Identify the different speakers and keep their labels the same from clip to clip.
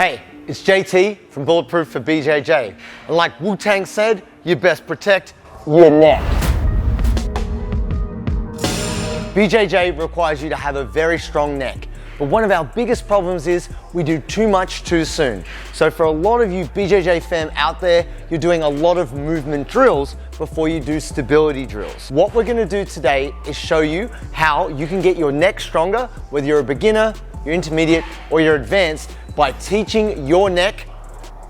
Speaker 1: Hey, it's JT from Bulletproof for BJJ. And like Wu-Tang said, you best protect your neck. BJJ requires you to have a very strong neck. But one of our biggest problems is we do too much too soon. So for a lot of you BJJ fam out there, you're doing a lot of movement drills before you do stability drills. What we're gonna do today is show you how you can get your neck stronger, whether you're a beginner, you're intermediate, or you're advanced, by teaching your neck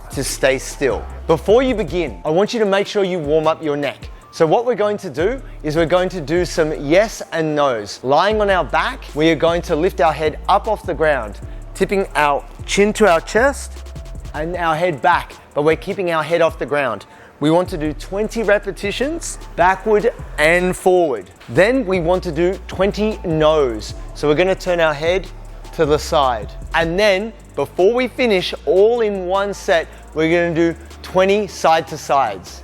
Speaker 1: to stay still. Before you begin, I want you to make sure you warm up your neck. So what we're going to do is we're going to do some yes and no's. Lying on our back, we are going to lift our head up off the ground, tipping our chin to our chest and our head back, but we're keeping our head off the ground. We want to do 20 repetitions, backward and forward. Then we want to do 20 no's. So we're gonna turn our head to the side. And then before we finish all in one set, we're gonna do 20 side to sides.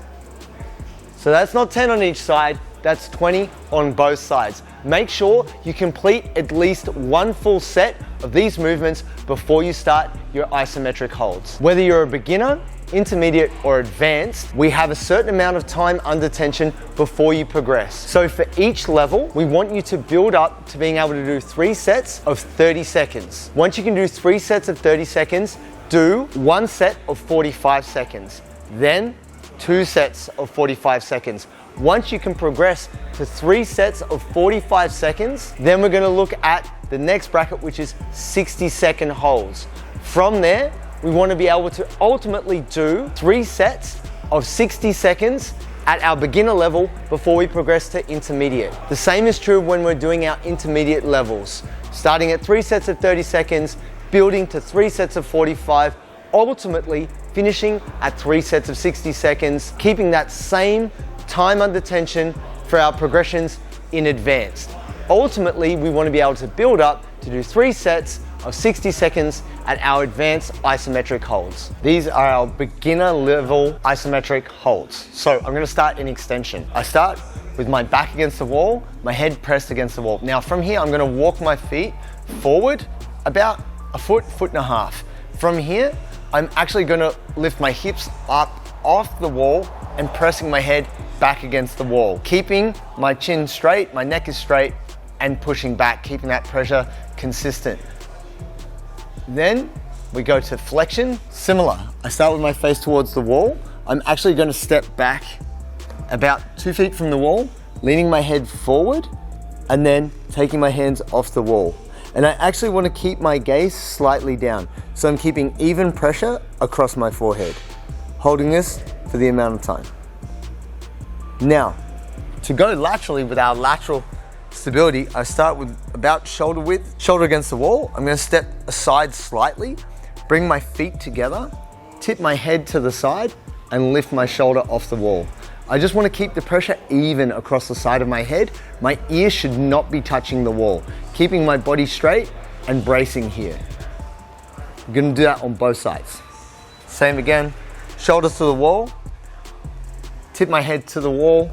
Speaker 1: So that's not 10 on each side, that's 20 on both sides. Make sure you complete at least one full set of these movements before you start your isometric holds. Whether you're a beginner, intermediate, or advanced, we have a certain amount of time under tension before you progress. So for each level, we want you to build up to being able to do 3 sets of 30 seconds. Once you can do 3 sets of 30 seconds, do 1 set of 45 seconds. Then 2 sets of 45 seconds. Once you can progress to 3 sets of 45 seconds, then we're gonna look at the next bracket, which is 60-second holds. From there, we want to be able to ultimately do 3 sets of 60 seconds at our beginner level before we progress to intermediate. The same is true when we're doing our intermediate levels. Starting at 3 sets of 30 seconds, building to 3 sets of 45, ultimately finishing at 3 sets of 60 seconds, keeping that same time under tension for our progressions in advanced. Ultimately, we want to be able to build up to do 3 sets of 60 seconds at our advanced isometric holds. These are our beginner level isometric holds. So I'm gonna start in extension. I start with my back against the wall, my head pressed against the wall. Now from here, I'm gonna walk my feet forward about a foot, foot and a half. From here, I'm actually gonna lift my hips up off the wall and pressing my head back against the wall. Keeping my chin straight, my neck is straight, and pushing back, keeping that pressure consistent. Then we go to flexion, similar. I start with my face towards the wall. I'm actually gonna step back about 2 feet from the wall, leaning my head forward, and then taking my hands off the wall. And I actually wanna keep my gaze slightly down. So I'm keeping even pressure across my forehead, holding this for the amount of time. Now, to go laterally with our lateral stability, I start with about shoulder width, shoulder against the wall. I'm gonna step aside slightly, bring my feet together, tip my head to the side, and lift my shoulder off the wall. I just wanna keep the pressure even across the side of my head. My ear should not be touching the wall. Keeping my body straight and bracing here. I'm gonna do that on both sides. Same again, shoulders to the wall, tip my head to the wall,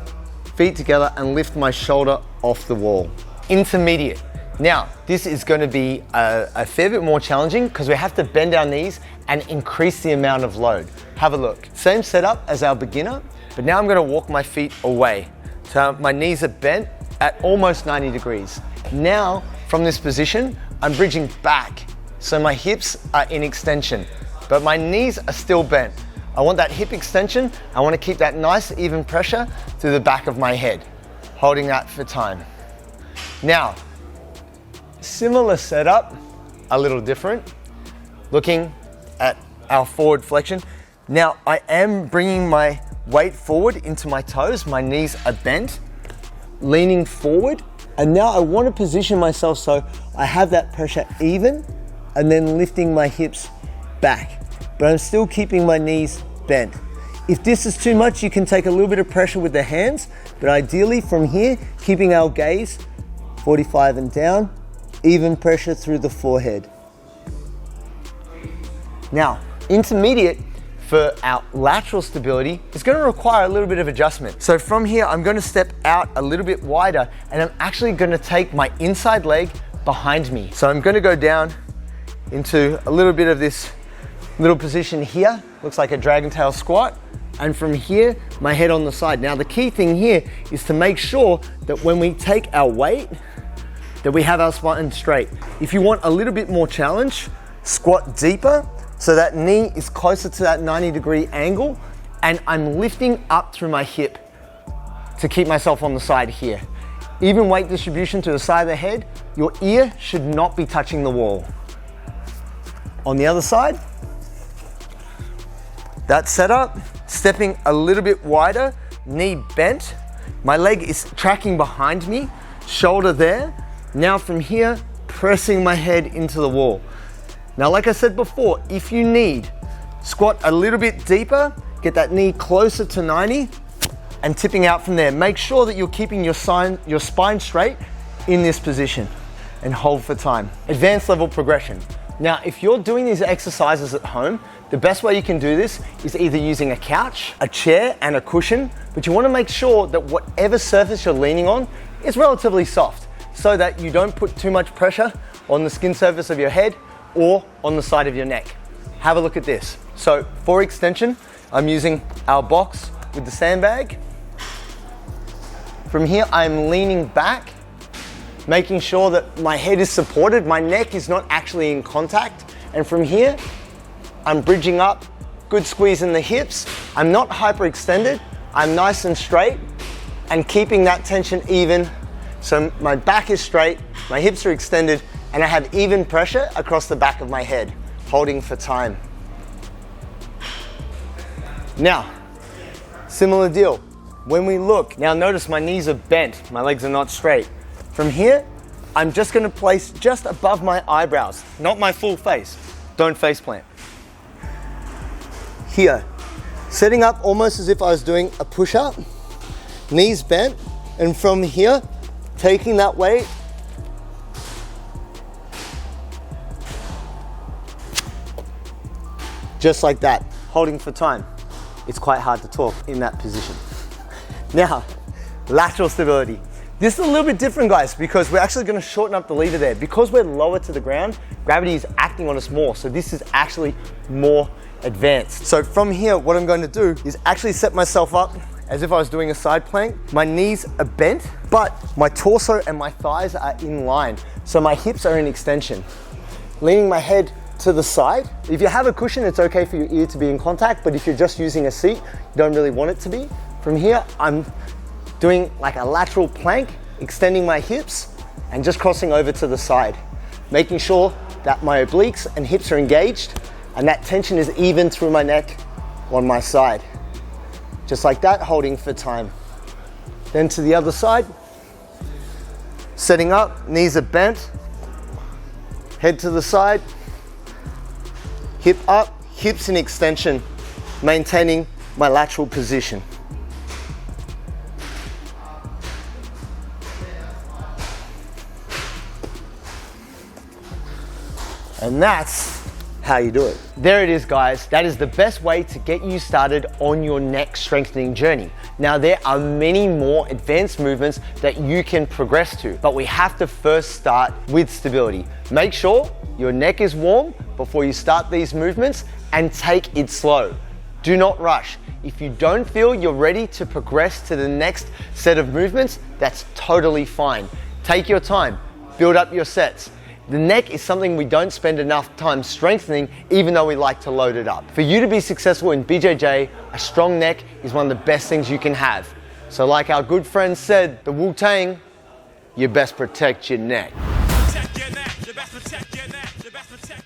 Speaker 1: feet together, and lift my shoulder off the wall. Intermediate. Now, this is going to be a fair bit more challenging because we have to bend our knees and increase the amount of load. Have a look. Same setup as our beginner, but now I'm going to walk my feet away. So my knees are bent at almost 90 degrees. Now, from this position, I'm bridging back. So my hips are in extension, but my knees are still bent. I want that hip extension. I want to keep that nice even pressure through the back of my head, holding that for time. Now, similar setup, a little different. Looking at our forward flexion. Now, I am bringing my weight forward into my toes. My knees are bent, leaning forward. And now I want to position myself so I have that pressure even and then lifting my hips back. But I'm still keeping my knees bent. If this is too much, you can take a little bit of pressure with the hands, but ideally from here, keeping our gaze 45 and down, even pressure through the forehead. Now, intermediate for our lateral stability is going to require a little bit of adjustment. So from here, I'm going to step out a little bit wider and I'm actually going to take my inside leg behind me. So I'm going to go down into a little bit of this Little position here, looks like a dragon tail squat. And from here, my head on the side. Now the key thing here is to make sure that when we take our weight, that we have our spine straight. If you want a little bit more challenge, squat deeper so that knee is closer to that 90-degree angle, and I'm lifting up through my hip to keep myself on the side here. Even weight distribution to the side of the head, your ear should not be touching the wall. On the other side, that setup, stepping a little bit wider, knee bent, my leg is tracking behind me, shoulder there. Now from here, pressing my head into the wall. Now, like I said before, if you need, squat a little bit deeper, get that knee closer to 90 and tipping out from there. Make sure that you're keeping your spine straight in this position and hold for time. Advanced level progression. Now, if you're doing these exercises at home, the best way you can do this is either using a couch, a chair, and a cushion, but you want to make sure that whatever surface you're leaning on is relatively soft so that you don't put too much pressure on the skin surface of your head or on the side of your neck. Have a look at this. So for extension, I'm using our box with the sandbag. From here, I'm leaning back, making sure that my head is supported, my neck is not actually in contact. And from here, I'm bridging up, good squeeze in the hips. I'm not hyperextended, I'm nice and straight and keeping that tension even. So my back is straight, my hips are extended, and I have even pressure across the back of my head, holding for time. Now, similar deal. When we look, now notice my knees are bent, my legs are not straight. From here, I'm just gonna place just above my eyebrows, not my full face. Don't face plant. Here, setting up almost as if I was doing a push-up, knees bent, and from here, taking that weight, just like that, holding for time. It's quite hard to talk in that position. Now, lateral stability. This is a little bit different, guys, because we're actually gonna shorten up the lever there. Because we're lower to the ground, gravity is acting on us more, so this is actually more advanced. So from here, what I'm going to do is actually set myself up as if I was doing a side plank. My knees are bent, but my torso and my thighs are in line. So my hips are in extension. Leaning my head to the side. If you have a cushion, it's okay for your ear to be in contact, but if you're just using a seat, you don't really want it to be. From here, I'm doing like a lateral plank, extending my hips and just crossing over to the side, making sure that my obliques and hips are engaged and that tension is even through my neck on my side. Just like that, holding for time. Then to the other side, setting up, knees are bent, head to the side, hip up, hips in extension, maintaining my lateral position. And that's how you do it. There it is, guys. That is the best way to get you started on your neck strengthening journey. Now, there are many more advanced movements that you can progress to, but we have to first start with stability. Make sure your neck is warm before you start these movements and take it slow. Do not rush. If you don't feel you're ready to progress to the next set of movements, that's totally fine. Take your time, build up your sets. The neck is something we don't spend enough time strengthening, even though we like to load it up. For you to be successful in BJJ, a strong neck is one of the best things you can have. So like our good friend said, the Wu-Tang, you best protect your neck. Protect your neck. You best protect your neck. You best protect